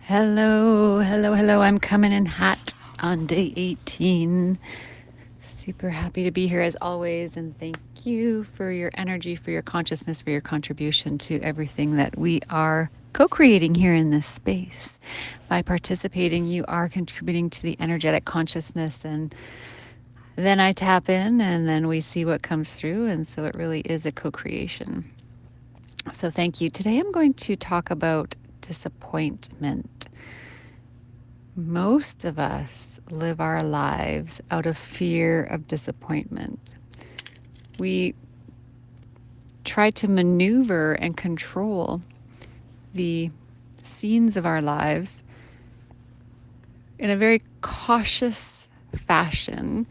Hello, hello, hello. I'm coming in hot on day 18. Super happy to be here as always. And thank you for your energy, for your consciousness, for your contribution to everything that we are co creating here in this space. By participating, you are contributing to the energetic consciousness. And then I tap in and then we see what comes through. And so it really is a co creation. So thank you. Today I'm going to talk about disappointment. Most of us live our lives out of fear of disappointment. We try to maneuver and control the scenes of our lives in a very cautious fashion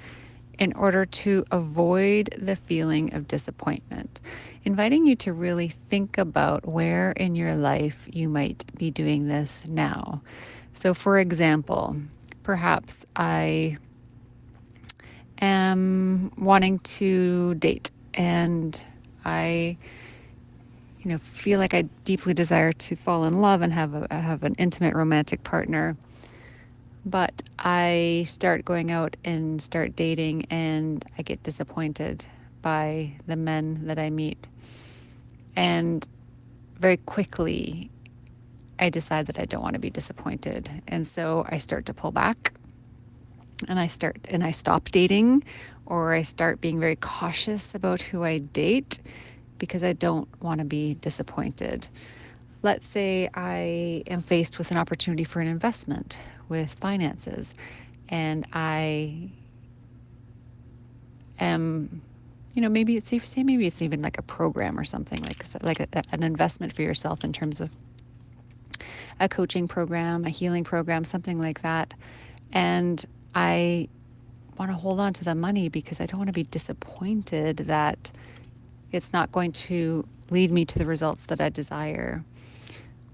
in order to avoid the feeling of disappointment. Inviting you to really think about where in your life you might be doing this now. So, for example, perhaps I am wanting to date and I feel like I deeply desire to fall in love and have an intimate romantic partner. But I start going out and start dating and I get disappointed by the men that I meet. And very quickly, I decide that I don't want to be disappointed. And so I start to pull back and I stop dating, or I start being very cautious about who I date because I don't want to be disappointed. Let's say I am faced with an opportunity for an investment with finances, and I am, maybe it's safe to say, maybe it's even like a program or something, like an investment for yourself in terms of a coaching program, a healing program, something like that. And I want to hold on to the money because I don't want to be disappointed that it's not going to lead me to the results that I desire.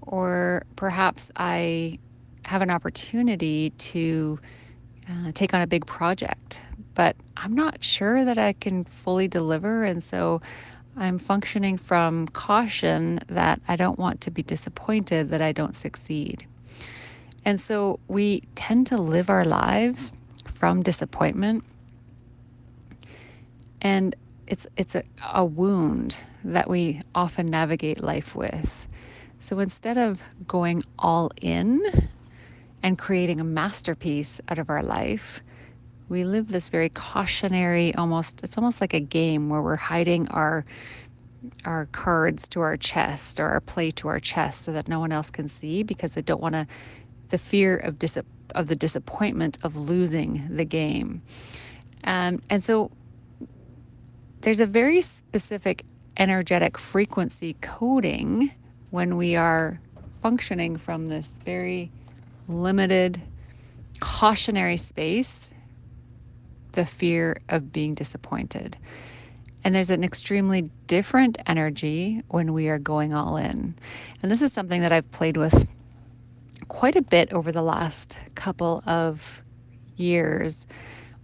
Or perhaps I have an opportunity to take on a big project, but I'm not sure that I can fully deliver. And so I'm functioning from caution that I don't want to be disappointed that I don't succeed. And so we tend to live our lives from disappointment. And it's a wound that we often navigate life with. So instead of going all in and creating a masterpiece out of our life, we live this very cautionary, it's almost like a game where we're hiding our cards to our chest or our play to our chest so that no one else can see, because they don't want the fear of the disappointment of losing the game. And so there's a very specific energetic frequency coding when we are functioning from this very limited, cautionary space, the fear of being disappointed. And there's an extremely different energy when we are going all in. And this is something that I've played with quite a bit over the last couple of years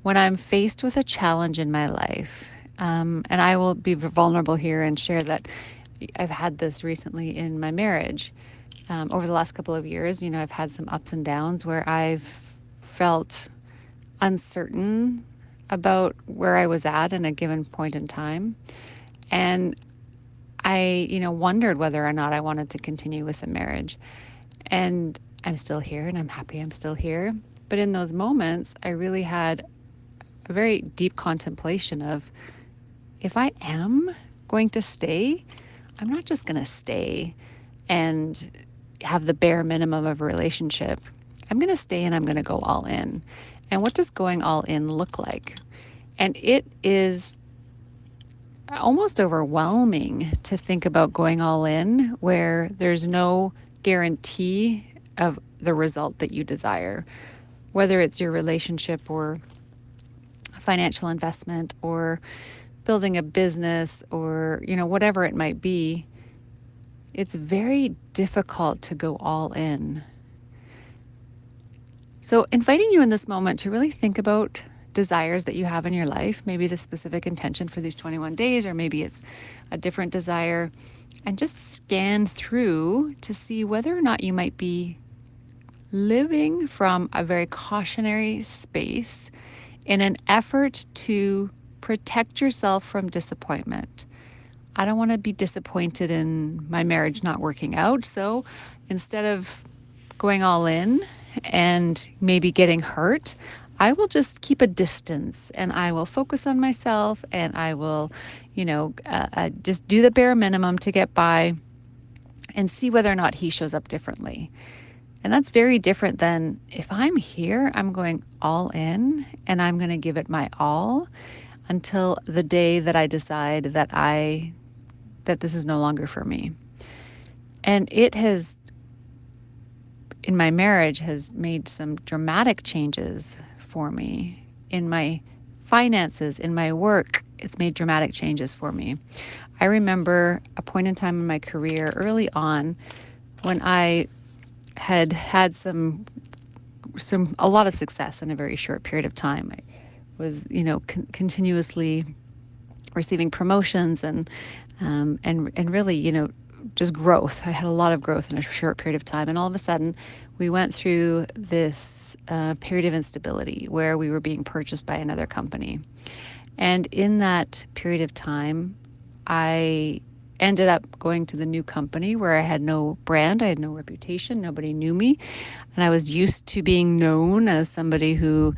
when I'm faced with a challenge in my life. And I will be vulnerable here and share that I've had this recently in my marriage. Over the last couple of years, I've had some ups and downs where I've felt uncertain about where I was at in a given point in time. And I, wondered whether or not I wanted to continue with the marriage. And I'm still here and I'm happy I'm still here. But in those moments, I really had a very deep contemplation of, if I am going to stay, I'm not just going to stay and have the bare minimum of a relationship. I'm going to stay and I'm going to go all in. And what does going all in look like? And it is almost overwhelming to think about going all in where there's no guarantee of the result that you desire, whether it's your relationship or financial investment or building a business or, whatever it might be. It's very difficult to go all in. So inviting you in this moment to really think about desires that you have in your life, maybe the specific intention for these 21 days, or maybe it's a different desire, and just scan through to see whether or not you might be living from a very cautionary space in an effort to protect yourself from disappointment. I don't want to be disappointed in my marriage not working out. So instead of going all in and maybe getting hurt, I will just keep a distance and I will focus on myself and I will, just do the bare minimum to get by and see whether or not he shows up differently. And that's very different than if I'm here, I'm going all in and I'm going to give it my all until the day that I decide that this is no longer for me. And it has, in my marriage, has made some dramatic changes for me in my finances, in my work. It's made dramatic changes for me. I remember a point in time in my career early on when I had a lot of success in a very short period of time. I was, continuously receiving promotions and really, just growth. I had a lot of growth in a short period of time. And all of a sudden, we went through this period of instability where we were being purchased by another company. And in that period of time, I ended up going to the new company where I had no brand, I had no reputation, nobody knew me. And I was used to being known as somebody who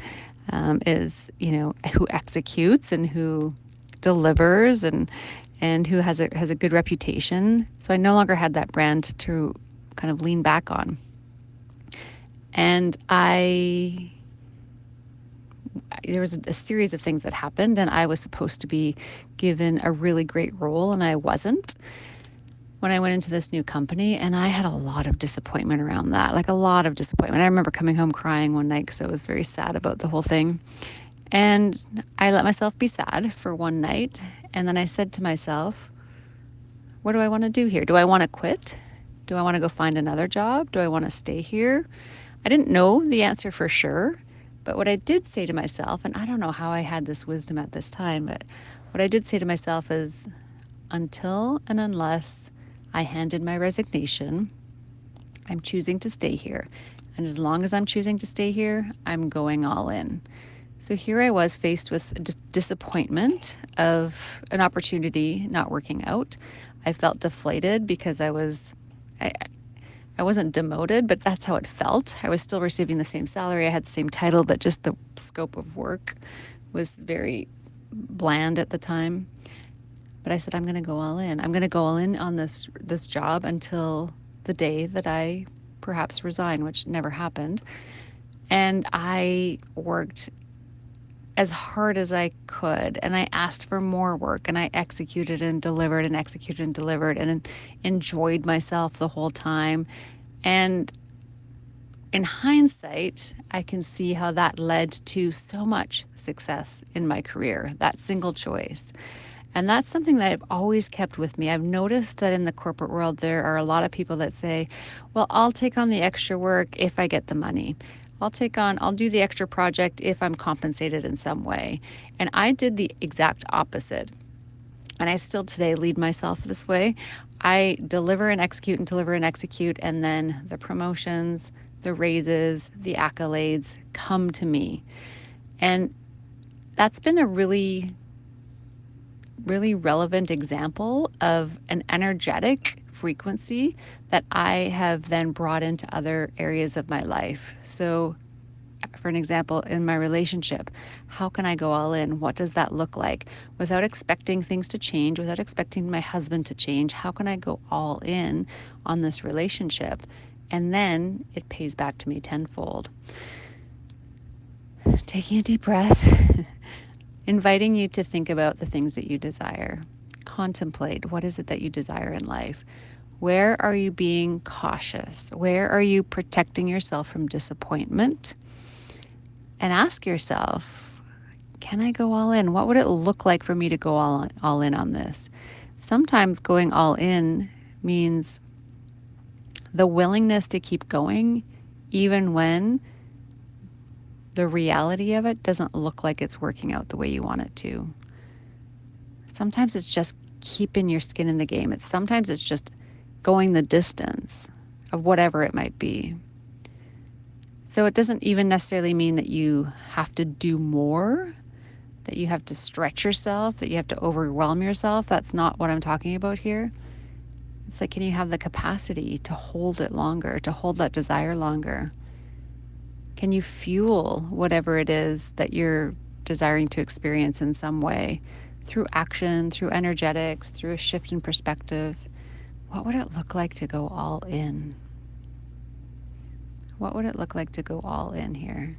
who executes and who delivers and who has a good reputation. So I no longer had that brand to kind of lean back on. And there was a series of things that happened, and I was supposed to be given a really great role, and I wasn't when I went into this new company. And I had a lot of disappointment around that, like a lot of disappointment. I remember coming home crying one night because I was very sad about the whole thing. And I let myself be sad for one night. And then I said to myself, what do I want to do here? Do I want to quit? Do I want to go find another job? Do I want to stay here? I didn't know the answer for sure. But what I did say to myself, and I don't know how I had this wisdom at this time, but what I did say to myself is, until and unless I handed my resignation, I'm choosing to stay here. And as long as I'm choosing to stay here, I'm going all in. So here I was faced with disappointment of an opportunity not working out. I felt deflated because I wasn't demoted, but that's how it felt. I was still receiving the same salary. I had the same title, but just the scope of work was very bland at the time. But I said, I'm going to go all in. I'm going to go all in on this job until the day that I perhaps resign, which never happened. And I worked as hard as I could, and I asked for more work, and I executed and delivered and executed and delivered and enjoyed myself the whole time. And in hindsight, I can see how that led to so much success in my career, that single choice. And that's something that I've always kept with me. I've noticed that in the corporate world, there are a lot of people that say, well, I'll take on the extra work if I get the money. I'll do the extra project if I'm compensated in some way. And I did the exact opposite. And I still today lead myself this way. I deliver and execute, and then the promotions, the raises, the accolades come to me. And that's been a really, really relevant example of an energetic frequency that I have then brought into other areas of my life. So, for an example, in my relationship, how can I go all in? What does that look like? Without expecting things to change, without expecting my husband to change, how can I go all in on this relationship? And then it pays back to me tenfold. Taking a deep breath, inviting you to think about the things that you desire. Contemplate, what is it that you desire in life? Where are you being cautious? Where are you protecting yourself from disappointment? And ask yourself, can I go all in? What would it look like for me to go all in on this? Sometimes going all in means the willingness to keep going, even when the reality of it doesn't look like it's working out the way you want it to. Sometimes it's just keeping your skin in the game. Sometimes it's just going the distance of whatever it might be. So it doesn't even necessarily mean that you have to do more, that you have to stretch yourself, that you have to overwhelm yourself. That's not what I'm talking about here. It's like, can you have the capacity to hold it longer, to hold that desire longer? Can you fuel whatever it is that you're desiring to experience in some way through action, through energetics, through a shift in perspective? What would it look like to go all in? What would it look like to go all in here?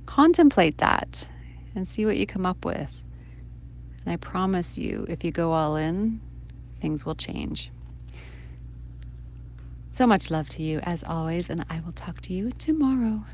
Contemplate that and see what you come up with. And I promise you, if you go all in, things will change. So much love to you as always, and I will talk to you tomorrow.